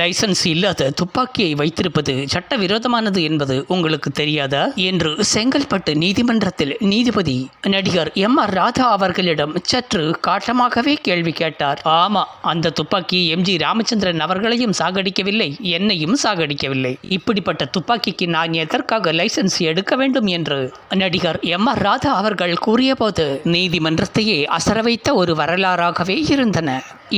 Licence இல்லாத துப்பாக்கியை வைத்திருப்பது சட்டவிரோதமானது என்பது உங்களுக்கு தெரியாதா என்று செங்கல்பட்டு நீதிமன்றத்தில் நீதிபதி நடிகர் எம்.ஆர். ராதா அவர்களிடம் சற்று காட்டமாகவே கேள்வி கேட்டார். ஆமா, அந்த துப்பாக்கி எம்.ஜி. ராமச்சந்திரன் அவர்களையும் சாகடிக்கவில்லை, என்னையும் சாகடிக்கவில்லை. இப்படிப்பட்ட துப்பாக்கிக்கு நான் எதற்காக லைசன்ஸ் எடுக்க வேண்டும் என்று நடிகர் எம்.ஆர். ராதா அவர்கள் கூறியபோது நீதிமன்றத்தையே அசர வைத்த ஒரு வரலாறாகவே இருந்தன.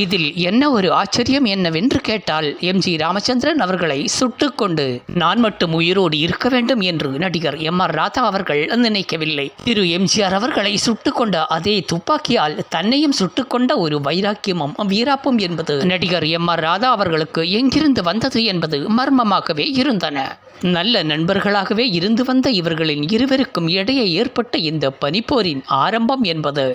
இதில் என்ன ஒரு ஆச்சரியம் என்னவென்று கேட்டால், எம்.ஜி. ராமச்சந்திரன் அவர்களை சுட்டுக்கொண்டு நான் மட்டும் உயிரோடு இருக்க வேண்டும் என்று நடிகர் எம்.ஆர். ராதா அவர்கள் நினைக்கவில்லை. திரு எம்.ஜி.ஆர். அவர்களை சுட்டுக்கொண்ட அதே துப்பாக்கியால் தன்னையும் சுட்டுக்கொண்ட ஒரு வைராக்கியமும் வீராப்பும் என்பது நடிகர் எம்.ஆர். ராதா அவர்களுக்கு எங்கிருந்து வந்தது என்பது மர்மமாகவே இருந்தன. நல்ல நண்பர்களாகவே இருந்து வந்த இவர்களின் இருவருக்கும் இடையே ஏற்பட்ட இந்த பனிப்போரின் ஆரம்பம் என்பது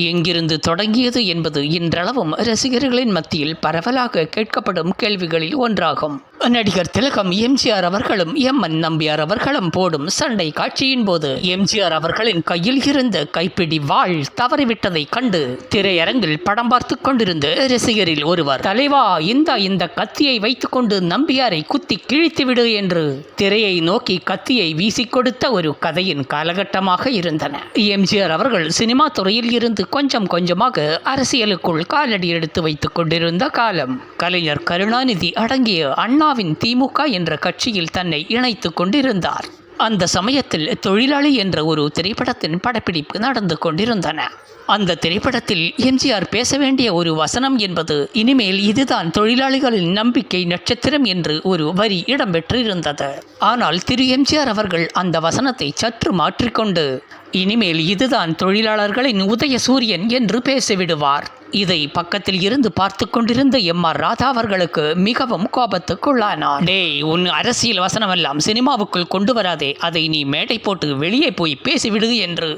எங்கிருந்து தொடங்கியது என்பது இன்றளவும் ரசிகர்களின் மத்தியில் பரவலாக கேட்கப்படும் கேள்விகளில் ஒன்றாகும். நடிகர் திலகம் எம்.ஜி.ஆர். அவர்களும் எம்.என். நம்பியார் அவர்களும் போடும் சண்டை காட்சியின் போது எம்.ஜி.ஆர். அவர்களின் கையில் இருந்த கைப்பிடி வாள் தவறிவிட்டதை கண்டு திரையரங்கில் படம் பார்த்து கொண்டிருந்த ரசிகரில் ஒருவர், தலைவா, இந்த கத்தியை வைத்துக்கொண்டு நம்பியாரை குத்தி கிழித்துவிடு என்று திரையை நோக்கி கத்தியை வீசிக் கொடுத்த ஒரு கதையின் காலகட்டமாக இருந்தன. எம்.ஜி.ஆர். அவர்கள் சினிமா துறையில் இருந்து கொஞ்சம் கொஞ்சமாக அரசியலுக்குள் காலடி எடுத்து வைத்துக் கொண்டிருந்த காலம். கலைஞர் கருணாநிதி அடங்கிய அண்ணாவின் திமுக என்ற கட்சியில் தன்னை இணைத்துக் கொண்டிருந்தார். அந்த சமயத்தில் தொழிலாளி என்ற ஒரு திரைப்படத்தின் படப்பிடிப்பு நடந்து கொண்டிருந்தன. அந்த திரைப்படத்தில் எம்.ஜி.ஆர். பேச வேண்டிய ஒரு வசனம் என்பது, இனிமேல் இதுதான் தொழிலாளிகளின் நம்பிக்கை நட்சத்திரம் என்று ஒரு வரி இடம்பெற்றிருந்தது. ஆனால் திரு எம்.ஜி.ஆர். அவர்கள் அந்த வசனத்தை சற்று மாற்றிக்கொண்டு, இனிமேல் இதுதான் தொழிலாளர்களின் உதய சூரியன் என்று பேசிவிடுவார். இதை பக்கத்தில் இருந்து பார்த்து கொண்டிருந்த எம்.ஆர். ராதா அவர்களுக்கு மிகவும் கோபத்துக்குள்ளானார். டேய், உன் அரசியல் வசனமெல்லாம் சினிமாவுக்குள் கொண்டு வராதே, அதை நீ மேடை போட்டு வெளியே போய் பேசிவிடு என்று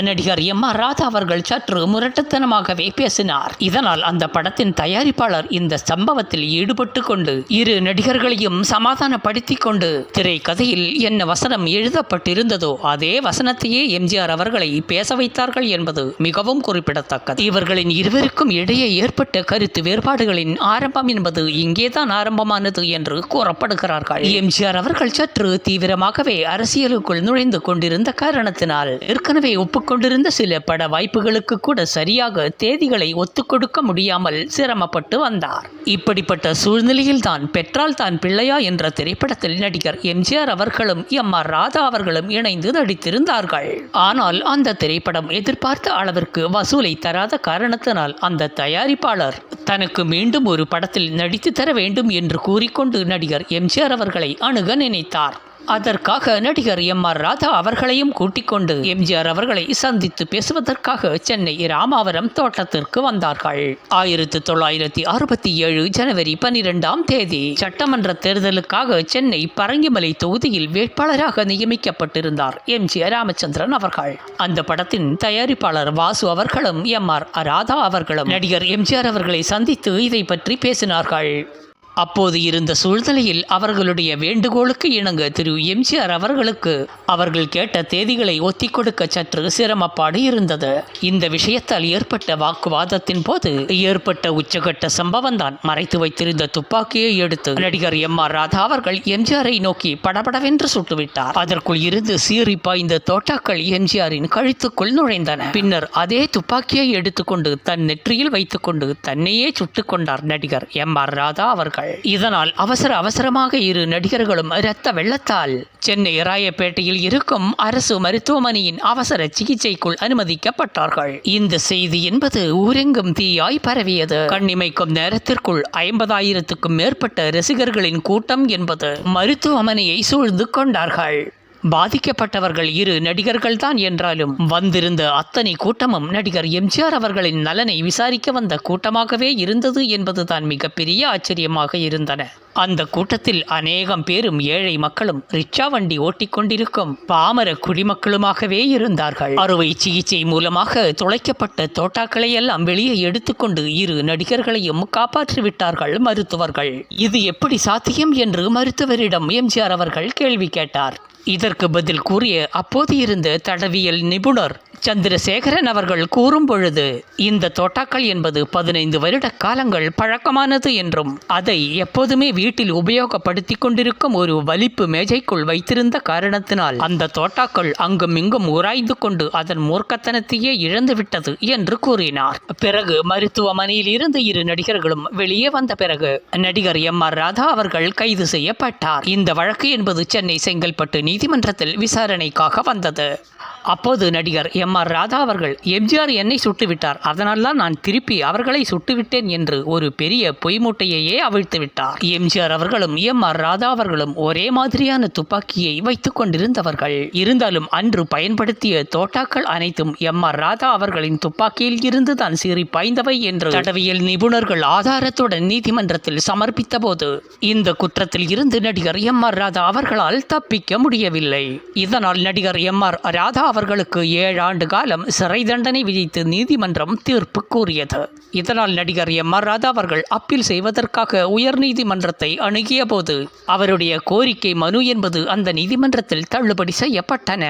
நடிகர் எம்.ஆர். ராதா அவர்கள் சற்று முரட்டுத்தனமாகவே பேசினார். இதனால் அந்த படத்தின் தயாரிப்பாளர் இந்த சம்பவத்தில் ஈடுபட்டு கொண்டு இரு நடிகர்களையும் சமாதானப்படுத்தி கொண்டு திரைக்கதையில் என்ன வசனம் எழுதப்பட்டிருந்ததோ அதே வசனத்தையே எம்.ஜி.ஆர். அவர்களை பேச வைத்தார்கள் என்பது மிகவும் குறிப்பிடத்தக்கது. இவர்களின் இருவருக்கும் இடையே ஏற்பட்ட கருத்து வேறுபாடுகளின் ஆரம்பம் என்பது இங்கேதான் ஆரம்பமானது என்று கூறப்படுகிறார்கள். எம்.ஜி.ஆர். அவர்கள் சற்று தீவிரமாகவே அரசியலுக்குள் நுழைந்து கொண்டிருந்த காரணத்தினால் ஏற்கனவே ஒப்புக்கொண்டிருந்த சில பட வாய்ப்புகளுக்கு கூட சரியாக தேதிகளை ஒத்துக்கொடுக்க முடியாமல் சிரமப்பட்டு வந்தார். இப்படிப்பட்ட சூழ்நிலையில் தான் பெற்றால் தான் பிள்ளையா என்ற திரைப்படத்தில் நடிகர் எம்.ஜி.ஆர். அவர்களும் எம்.ஆர். ராதா அவர்களும் இணைந்து நடித்திருந்தார்கள். ஆனால் அந்த திரைப்படம் எதிர்பார்த்த அளவிற்கு வசூலை தராத காரணத்தினால் அந்த தயாரிப்பாளர் தனக்கு மீண்டும் ஒரு படத்தில் நடித்து தர வேண்டும் என்று கூறிக்கொண்டு நடிகர் எம்.ஜி.ஆர். அவர்களை அணுக நினைத்தார். அதற்காக நடிகர் எம்.ஆர். ராதா அவர்களையும் கூட்டிக் கொண்டு எம்.ஜி.ஆர். அவர்களை சந்தித்து பேசுவதற்காக சென்னை ராமாவரம் தோட்டத்திற்கு வந்தார்கள். 1967 ஜனவரி 12ஆம் தேதி சட்டமன்ற தேர்தலுக்காக சென்னை பரங்கிமலை தொகுதியில் வேட்பாளராக நியமிக்கப்பட்டிருந்தார் எம்.ஜி. ராமச்சந்திரன் அவர்கள். அந்த படத்தின் தயாரிப்பாளர் வாசு அவர்களும் எம்.ஆர். ராதா அவர்களும் நடிகர் எம்.ஜி.ஆர். அவர்களை சந்தித்து இதை பற்றி பேசினார்கள். அப்போது இருந்த சூழ்நிலையில் அவர்களுடைய வேண்டுகோளுக்கு இணங்க திரு எம்.ஜி.ஆர். அவர்களுக்கு அவர்கள் கேட்ட தேதிகளை ஒத்தி கொடுக்க சற்று சிரமப்பாடு இருந்தது. இந்த விஷயத்தால் ஏற்பட்ட வாக்குவாதத்தின் போது ஏற்பட்ட உச்சகட்ட சம்பவம் தான் மறைத்து வைத்திருந்த துப்பாக்கியை எடுத்து நடிகர் எம்.ஆர். ராதா அவர்கள் எம்.ஜி.ஆரை நோக்கி படபடவென்று சுட்டுவிட்டார். அதற்குள் இருந்து சீறி பாய்ந்த தோட்டாக்கள் எம்.ஜி.ஆரின் கழுத்துக்குள் நுழைந்தன. பின்னர் அதே துப்பாக்கியை எடுத்துக்கொண்டு தன் நெற்றியில் வைத்துக்கொண்டு தன்னையே சுட்டுக் கொண்டார் நடிகர் எம்.ஆர். ராதா அவர்கள். இதனால் அவசரமாக இரு நடிகர்களும் இரத்த வெள்ளத்தால் சென்னை ராயப்பேட்டையில் இருக்கும் அரசு மருத்துவமனையின் அவசர சிகிச்சைக்குள் அனுமதிக்கப்பட்டார்கள். இந்த செய்தி என்பது ஊரெங்கும் தீயாய் பரவியது. கண்ணிமைக்கும் நேரத்திற்குள் 50,000க்கும் மேற்பட்ட ரசிகர்களின் கூட்டம் என்பது மருத்துவமனையை சூழ்ந்து கொண்டார்கள். பாதிக்கப்பட்டவர்கள் இரு நடிகர்கள் தான் என்றாலும் வந்திருந்த அத்தனை கூட்டமும் நடிகர் எம்.ஜி.ஆர். அவர்களின் நலனை விசாரிக்க வந்த கூட்டமாகவே இருந்தது என்பதுதான் மிகப்பெரிய ஆச்சரியமாக இருந்தன. அந்த கூட்டத்தில் அநேகம் பேரும் ஏழை மக்களும் ரிக்ஷா வண்டி ஓட்டிக்கொண்டிருக்கும் பாமர குடிமக்களுமாகவே இருந்தார்கள். அறுவை சிகிச்சை மூலமாக துளைக்கப்பட்ட தோட்டாக்களை எல்லாம் வெளியே எடுத்துக்கொண்டு இரு நடிகர்களையும் காப்பாற்றிவிட்டார்கள் மருத்துவர்கள். இது எப்படி சாத்தியம் என்று மருத்துவரிடம் எம்.ஜி.ஆர். அவர்கள் கேள்வி கேட்டார். இதற்கு பதில் கூறிய அப்போது இருந்த தடவியல் நிபுணர் சந்திரசேகரன் அவர்கள் கூறும் பொழுது, இந்த தோட்டாக்கள் என்பது 15 வருட காலங்கள் பழக்கமானது என்றும் அதை எப்போதுமே வீட்டில் உபயோகப்படுத்தி கொண்டிருக்கும் ஒரு வலிப்பு மேஜைக்குள் வைத்திருந்த காரணத்தினால் அந்த தோட்டாக்கள் அங்கும் இங்கும் உராய்ந்து கொண்டு அதன் மூர்க்கத்தனத்தையே இழந்துவிட்டது என்று கூறினார். பிறகு மருத்துவமனையில் இருந்து 2 நடிகர்களும் வெளியே வந்த பிறகு நடிகர் எம்.ஆர். ராதா அவர்கள் கைது செய்யப்பட்டார். இந்த வழக்கு என்பது சென்னை செங்கல்பட்டு நீதிமன்றத்தில் விசாரணைக்காக வந்தது. அப்போது நடிகர் எம்.ஆர். ராதா அவர்கள், எம்ஜிஆர் என்னை சுட்டுவிட்டார், அதனால்தான் நான் திருப்பி அவர்களை சுட்டுவிட்டேன் என்று ஒரு பெரிய பொய் மூட்டையையே அவிழ்த்து விட்டார். எம்ஜிஆர் அவர்களும் எம்.ஆர். ராதா அவர்களும் ஒரே மாதிரியான துப்பாக்கியை வைத்துக் கொண்டிருந்தவர்கள். இருந்தாலும் அன்று பயன்படுத்திய தோட்டாக்கள் அனைத்தும் எம்.ஆர். ராதா அவர்களின் துப்பாக்கியில் இருந்து தான் சீறி பாய்ந்தவை என்று தடவியல் நிபுணர்கள் ஆதாரத்துடன் நீதிமன்றத்தில் சமர்ப்பித்த போது இந்த குற்றத்தில் இருந்து நடிகர் எம்.ஆர். ராதா அவர்களால் தப்பிக்க முடியவில்லை. இதனால் நடிகர் எம்.ஆர். ராதா அவர்களுக்கு 7 ஆண்டு காலம் சிறை தண்டனை விதித்து நீதிமன்றம் தீர்ப்பு கூறியது. இதனால் நடிகர் எம்.ஆர். ராதா அவர்கள் அப்பீல் செய்வதற்காக உயர்நீதிமன்றத்தை அணுகிய போது அவருடைய கோரிக்கை மனு என்பது அந்த நீதிமன்றத்தில் தள்ளுபடி செய்யப்பட்டன.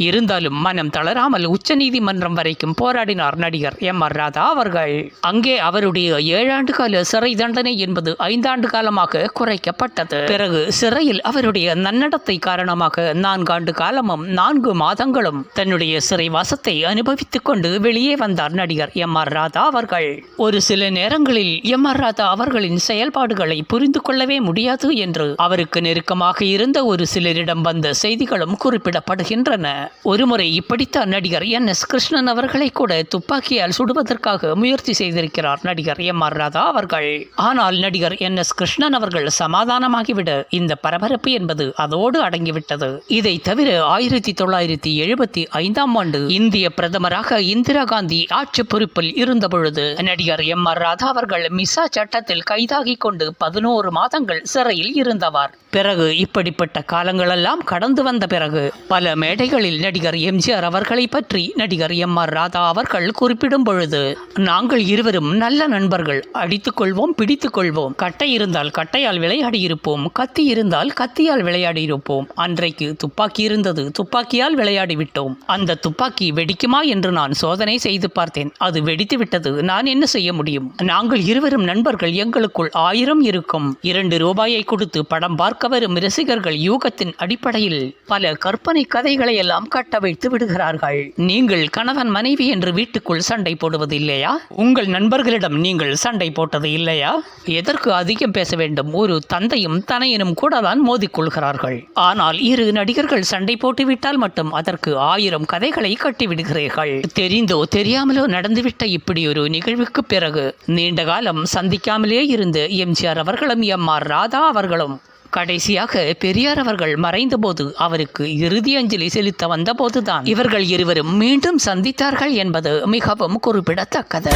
இருந்தாலும் மனம் தளராமல் உச்ச நீதிமன்றம் வரைக்கும் போராடினார் நடிகர் எம்.ஆர். ராதா அவர்கள். அங்கே அவருடைய 7 ஆண்டு கால சிறை தண்டனை என்பது 5 ஆண்டு காலமாக குறைக்கப்பட்டது. பிறகு சிறையில் அவருடைய நன்னடத்தை காரணமாக 4 ஆண்டு காலமும் 4 மாதங்களும் தன்னுடைய சிறைவாசத்தை அனுபவித்துக் கொண்டு வெளியே வந்தார் நடிகர் எம்.ஆர். ராதா அவர்கள். ஒரு சில நேரங்களில் எம்.ஆர். ராதா அவர்களின் செயல்பாடுகளை புரிந்து கொள்ளவே முடியாது என்று அவருக்கு நெருக்கமாக இருந்த ஒரு சிலரிடம் வந்த செய்திகளும் குறிப்பிடப்படுகின்றன. ஒருமுறை இப்படித்தான் நடிகர் என்.எஸ். கிருஷ்ணன் அவர்களை கூட துப்பாக்கியால் சுடுவதற்காக முயற்சி செய்திருக்கிறார் நடிகர் எம்.ஆர். ராதா அவர்கள். ஆனால் நடிகர் என்.எஸ். கிருஷ்ணன் அவர்கள் சமாதானமாகிவிட இந்த பரபரப்பு என்பது அதோடு அடங்கிவிட்டது. இதை தவிர 1975ஆம் ஆண்டு இந்திய பிரதமராக இந்திரா காந்தி ஆட்சி பொறுப்பில் இருந்த பொழுது நடிகர் எம்.ஆர். ராதா அவர்கள் மிசா சட்டத்தில் கைதாகி கொண்டு 11 மாதங்கள் சிறையில் இருந்தவர். பிறகு இப்படிப்பட்ட காலங்களெல்லாம் கடந்து வந்த பிறகு பல மேடைகளில் நடிகர் எம்ஜிஆர் அவர்களை பற்றி நடிகர் எம்.ஆர். ராதா அவர்கள் குறிப்பிடும் பொழுது, நாங்கள் இருவரும் நல்ல நண்பர்கள், அடித்துக் கொள்வோம், பிடித்துக் கொள்வோம், கட்டை இருந்தால் கட்டையால் விளையாடி இருப்போம், கத்தி இருந்தால் கத்தியால் விளையாடி இருப்போம், அன்றைக்கு துப்பாக்கி இருந்தது, துப்பாக்கியால் விளையாடி விட்டோம், அந்த துப்பாக்கி வெடிக்குமா என்று நான் சோதனை செய்து பார்த்தேன், அது வெடித்து விட்டது, நான் என்ன செய்ய முடியும், நாங்கள் இருவரும் நண்பர்கள், எங்களுக்குள் 1000 இருக்கும், 2 ரூபாயை கொடுத்து படம் பார்க்க வரும் ரசிகர்கள் யூகத்தின் அடிப்படையில் பல கற்பனை கதைகளை எல்லாம் கட்ட வைத்து விடுகிறார்கள். நீங்கள் கணவன் மனைவி என்று வீட்டுக்குள் சண்டை போடுவது இல்லையா? உங்கள் நண்பர்களிடம் நீங்கள் சண்டை போட்டது இல்லையா? எதற்கு அதிகம் பேச வேண்டும்? ஒரு தந்தையும் தனையனும் கூட தான் மோதிக்கொள்கிறார்கள். ஆனால் 2 நடிகர்கள் சண்டை போட்டுவிட்டால் மட்டும் அதற்கு 1000 கதைகளை கட்டிவிடுகிறீர்கள். தெரிந்தோ தெரியாமலோ நடந்துவிட்ட இப்படி ஒரு நிகழ்வுக்கு பிறகு நீண்ட காலம் சந்திக்காமலே இருந்த எம்ஜிஆர் அவர்களும் எம்.ஆர். ராதா அவர்களும் கடைசியாக பெரியார் அவர்கள் மறைந்தபோது அவருக்கு இறுதி அஞ்சலி செலுத்த வந்தபோதுதான் இவர்கள் இருவரும் மீண்டும் சந்தித்தார்கள் என்பது மிகவும் குறிப்பிடத்தக்கது.